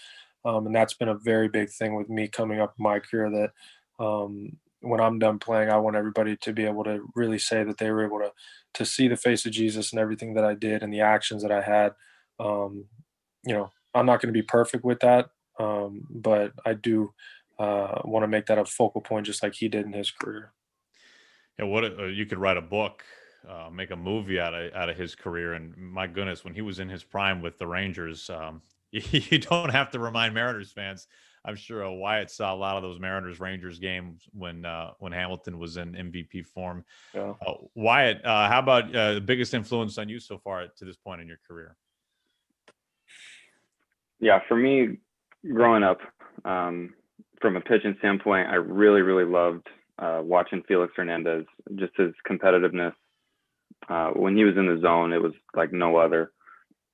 And that's been a very big thing with me coming up in my career that when I'm done playing, I want everybody to be able to really say that they were able to see the face of Jesus and everything that I did and the actions that I had. I'm not going to be perfect with that, but I do want to make that a focal point just like he did in his career. Yeah, you could write a book, make a movie out of his career. And my goodness, when he was in his prime with the Rangers, you don't have to remind Mariners fans. I'm sure Wyatt saw a lot of those Mariners-Rangers games when Hamilton was in MVP form. Yeah. Wyatt, how about the biggest influence on you so far to this point in your career? Yeah, for me, growing up, from a pitching standpoint, I really, really loved watching Felix Hernandez, just his competitiveness. When he was in the zone, it was like no other.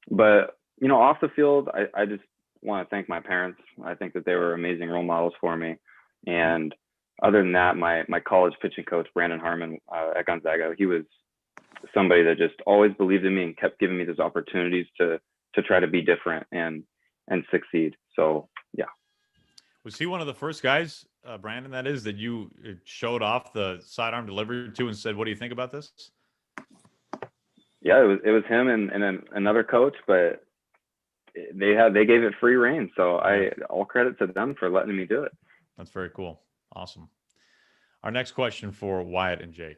But, off the field, I just want to thank my parents. I think that they were amazing role models for me. And other than that, my college pitching coach, Brandon Harmon at Gonzaga, he was somebody that just always believed in me and kept giving me those opportunities to try to be different and succeed. So, yeah. Was he one of the first guys, Brandon, that you showed off the sidearm delivery to and said, "What do you think about this?" Yeah, it was him and another coach, but they gave it free reign. So all credit to them for letting me do it. That's very cool. Awesome. Our next question for Wyatt and Jake.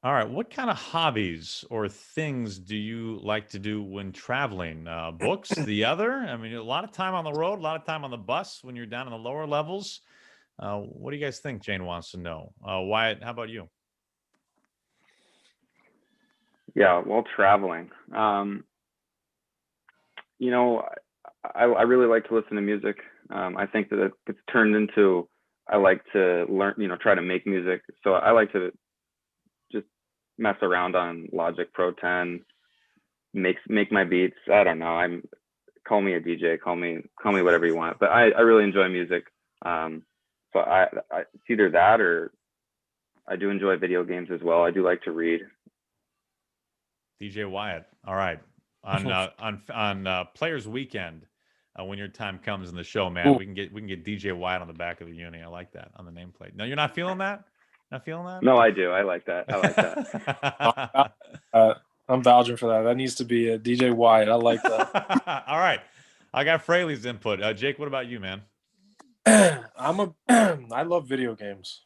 All right. What kind of hobbies or things do you like to do when traveling? Books, the other? I mean, a lot of time on the road, a lot of time on the bus when you're down in the lower levels. What do you guys think? Jane wants to know. Wyatt, how about you? Yeah, while traveling, I really like to listen to music. I think that it's turned into, I like to learn, try to make music. So I like to just mess around on Logic Pro 10, make my beats. I don't know. Call me a DJ, call me whatever you want. But I really enjoy music. So it's either that or I do enjoy video games as well. I do like to read. DJ Wyatt. All right. On Players Weekend, when your time comes in the show, man, we can get DJ Wyatt on the back of the uni. I like that on the nameplate. No, you're not feeling that? Not feeling that? No, I do. I like that. I'm vouching for that. That needs to be a DJ Wyatt. I like that. All right. I got Fraley's input. Jake, what about you, man? I love video games.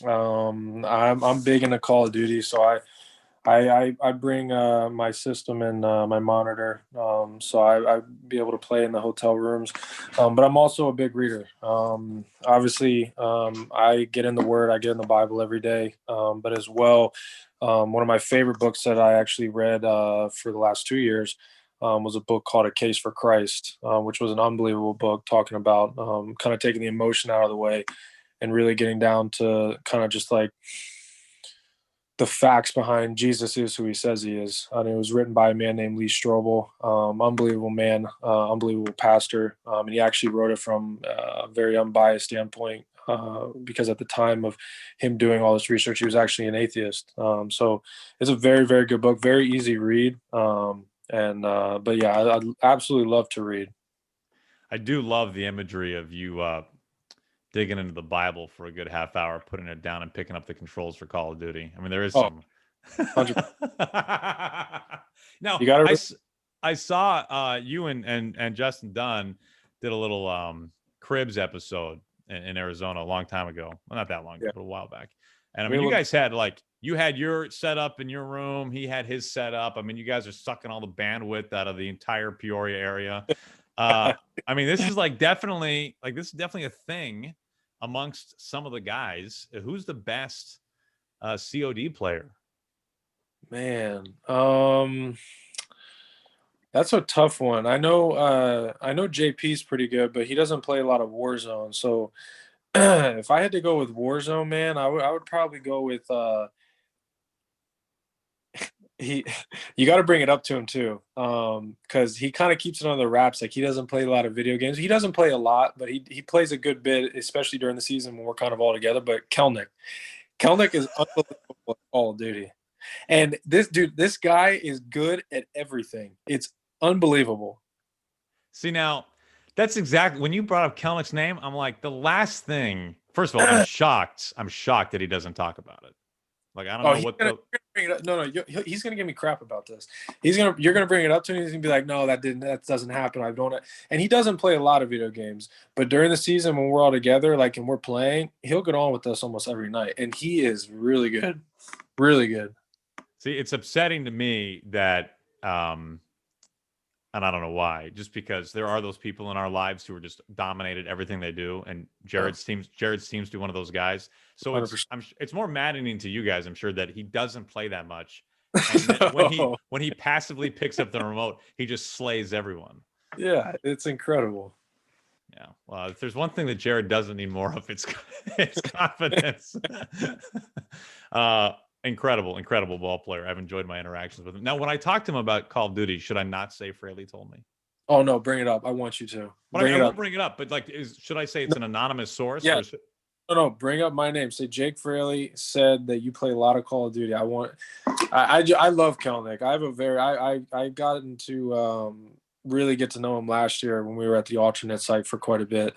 I'm big into Call of Duty, so I bring my system and my monitor, so I be able to play in the hotel rooms. But I'm also a big reader. Obviously, I get in the Word, I get in the Bible every day. But as well, one of my favorite books that I actually read for the last 2 years was a book called A Case for Christ, which was an unbelievable book talking about kind of taking the emotion out of the way and really getting down to kind of just like the facts behind Jesus is who he says he is. And it was written by a man named Lee Strobel, unbelievable man, unbelievable pastor. And he actually wrote it from a very unbiased standpoint because at the time of him doing all this research, he was actually an atheist. So it's a very, very good book, very easy read. But yeah, I'd absolutely love to read. I do love the imagery of you digging into the Bible for a good half hour, putting it down and picking up the controls for Call of Duty. I mean, there is some. 100%. No, I saw you and Justin Dunn did a little Cribs episode in Arizona a long time ago. Well, not that long ago, but a while back. And I mean, you guys had you had your setup in your room. He had his setup. I mean, you guys are sucking all the bandwidth out of the entire Peoria area. I mean, this is definitely a thing amongst some of the guys. Who's the best COD player? Man, that's a tough one. I know JP's pretty good, but he doesn't play a lot of Warzone. So if I had to go with Warzone, man, I would probably go with you got to bring it up to him too, because he kind of keeps it on the wraps. Like, he doesn't play a lot of video games. He doesn't play a lot, but he plays a good bit, especially during the season when we're kind of all together. But Kelnick is unbelievable at Call of Duty, and this guy is good at everything. It's unbelievable. See, now that's exactly when you brought up Kelnick's name. I'm like, the last thing. First of all, I'm shocked. I'm shocked that he doesn't talk about it. Like, I don't know what the. No, he's gonna give me crap about this. You're gonna bring it up to him. He's gonna be like, no, that doesn't happen. I don't. And he doesn't play a lot of video games, but during the season when we're all together, and we're playing, he'll get on with us almost every night, and he is really good, really good. See, it's upsetting to me that and I don't know why, just because there are those people in our lives who are just dominated everything they do, and Jared seems to be one of those guys. So it's more maddening to you guys, I'm sure, that he doesn't play that much, and then when he passively picks up the remote, he just slays everyone. Yeah, it's incredible. Yeah. Well, if there's one thing that Jared doesn't need more of, it's confidence. Incredible ball player. I've enjoyed my interactions with him. Now, when I talked to him about Call of Duty, should I not say Fraley told me? Oh no, bring it up. I want you to. But I will bring it up. But should I say it's an anonymous source? Yeah. No, bring up my name. Say Jake Fraley said that you play a lot of Call of Duty. I love Kelnick. I got into really get to know him last year when we were at the alternate site for quite a bit.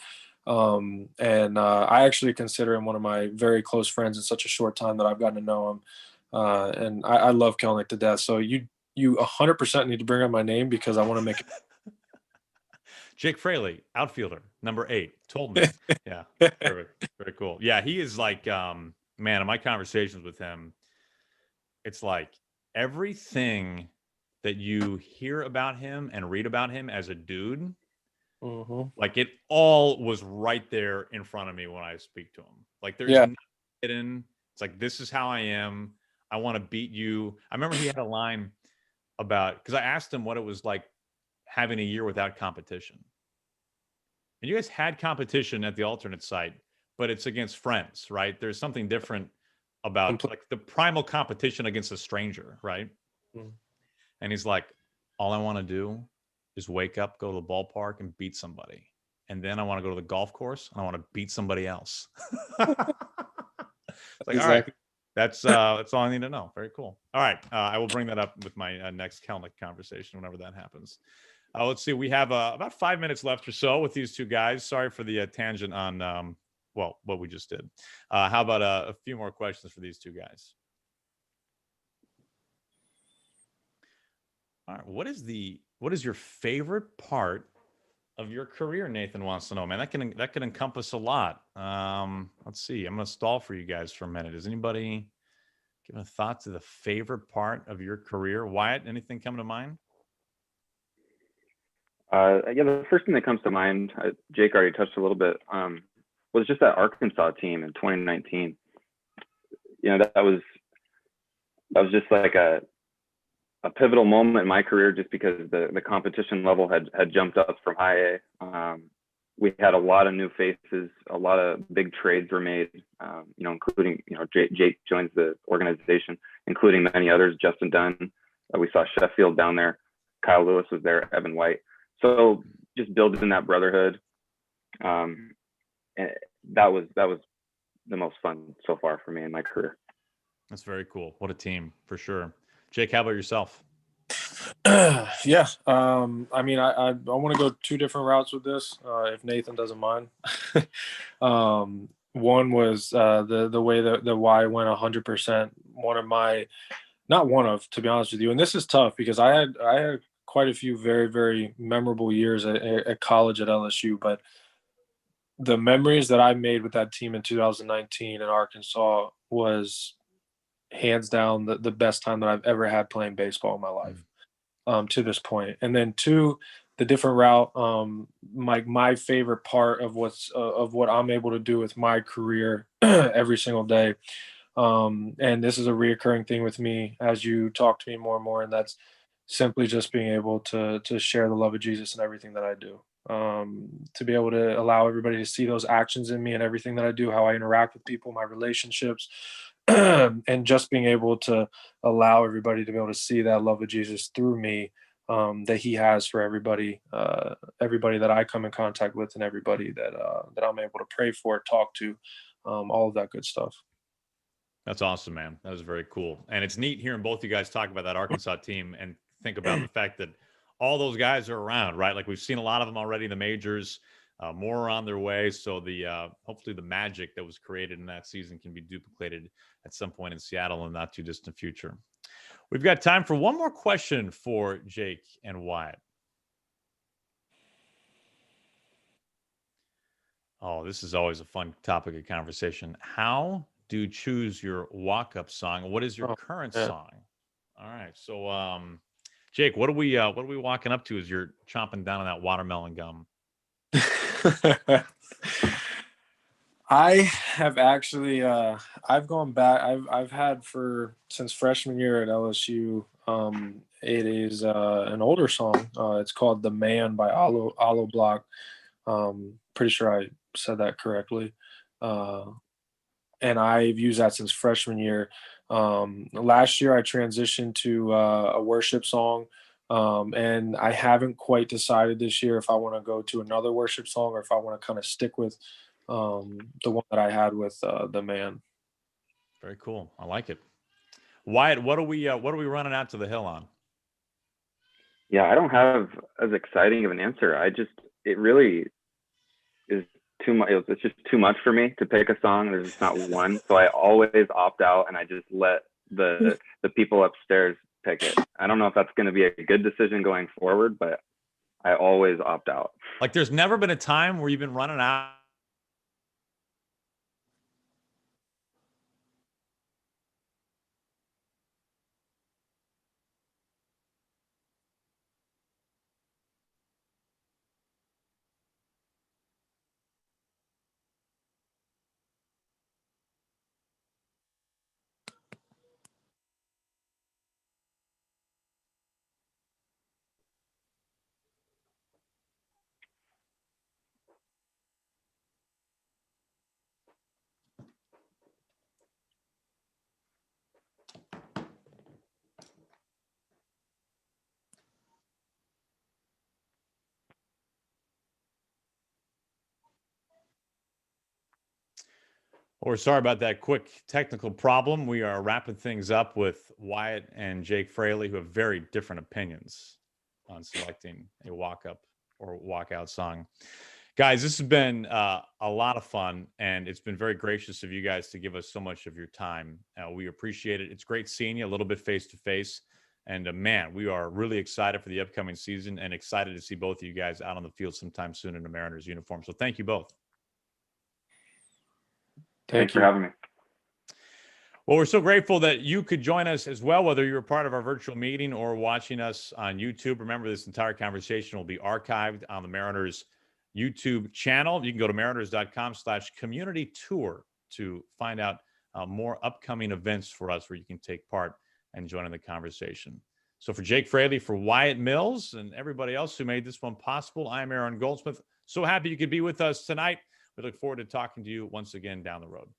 I actually consider him one of my very close friends in such a short time that I've gotten to know him. And I love Kelnick to death. So you 100% need to bring up my name because I want to make it. Jake Fraley, outfielder, number 8, told me. Yeah, perfect. Very cool. Yeah, he is like, man, in my conversations with him, it's like everything that you hear about him and read about him as a dude, like it all was right there in front of me when I speak to him. Like there's nothing hidden. It's like, this is how I am. I want to beat you. I remember he had a line about, because I asked him what it was like having a year without competition. And you guys had competition at the alternate site, but it's against friends, right? There's something different about like the primal competition against a stranger, right? And he's like, all I want to do is wake up, go to the ballpark and beat somebody. And then I want to go to the golf course and I want to beat somebody else. It's like, all right, that's all I need to know. Very cool. All right. I will bring that up with my next Kelnick conversation whenever that happens. Let's see. We have about 5 minutes left or so with these two guys. Sorry for the tangent on, what we just did. How about a few more questions for these two guys? All right. What is your favorite part of your career? Nathan wants to know, man. That can encompass a lot. Let's see. I'm going to stall for you guys for a minute. Is anybody giving a thought to the favorite part of your career? Wyatt, anything coming to mind? The first thing that comes to mind, Jake already touched a little bit, was just that Arkansas team in 2019. That was just like a pivotal moment in my career, just because the competition level had jumped up from high A. We had a lot of new faces, a lot of big trades were made, including, Jake joins the organization, including many others, Justin Dunn. We saw Sheffield down there. Kyle Lewis was there, Evan White. So just building that brotherhood, and that was the most fun so far for me in my career. That's very cool. What a team, for sure. Jake, how about yourself? Yeah. I want to go 2 different routes with this, if Nathan doesn't mind. One was the way that the why went 100%. To be honest with you, and this is tough because I had quite a few very, very memorable years at college at LSU, but the memories that I made with that team in 2019 in Arkansas was hands down the best time that I've ever had playing baseball in my life, to this point. And then 2, the different route, my favorite part of what I'm able to do with my career every single day. And this is a reoccurring thing with me as you talk to me more and more, and that's simply just being able to share the love of Jesus in everything that I do. To be able to allow everybody to see those actions in me and everything that I do, how I interact with people, my relationships, and just being able to allow everybody to be able to see that love of Jesus through me, that he has for everybody that I come in contact with and everybody that I'm able to pray for, talk to, all of that good stuff. That's awesome, man. That was very cool. And it's neat hearing both you guys talk about that Arkansas team and think about the fact that all those guys are around, right? Like we've seen a lot of them already in the majors, more are on their way. So hopefully the magic that was created in that season can be duplicated at some point in Seattle in the not too distant future. We've got time for one more question for Jake and Wyatt. Oh, this is always a fun topic of conversation. How do you choose your walk-up song? What is your current song? All right. So Jake, what are we walking up to as you're chomping down on that watermelon gum? I have actually I've gone back. I've had since freshman year at LSU. It is an older song. It's called "The Man" by Alo Block. Pretty sure I said that correctly. And I've used that since freshman year. Last year I transitioned to a worship song. And I haven't quite decided this year if I want to go to another worship song or if I want to kind of stick with the one that I had with The Man. Very cool. I like it. Wyatt, what are we running out to the hill on? Yeah, I don't have as exciting of an answer. It really is too much. It's just too much for me to pick a song. There's just not one. So I always opt out and I just let the people upstairs pick it. I don't know if that's going to be a good decision going forward, but I always opt out. Like, there's never been a time where you've been running out. Well, we're sorry about that quick technical problem. We are wrapping things up with Wyatt and Jake Fraley, who have very different opinions on selecting a walk-up or walk-out song. Guys, this has been a lot of fun, and it's been very gracious of you guys to give us so much of your time. We appreciate it. It's great seeing you a little bit face-to-face. And, man, we are really excited for the upcoming season and excited to see both of you guys out on the field sometime soon in a Mariners uniform. So thank you both. Thanks for having me. Well, we're so grateful that you could join us as well, whether you were part of our virtual meeting or watching us on YouTube. Remember, this entire conversation will be archived on the Mariners YouTube channel. You can go to mariners.com/community tour to find out more upcoming events for us where you can take part and join in the conversation. So for Jake Fraley, for Wyatt Mills, and everybody else who made this one possible, I'm Aaron Goldsmith. So happy you could be with us tonight. We look forward to talking to you once again down the road.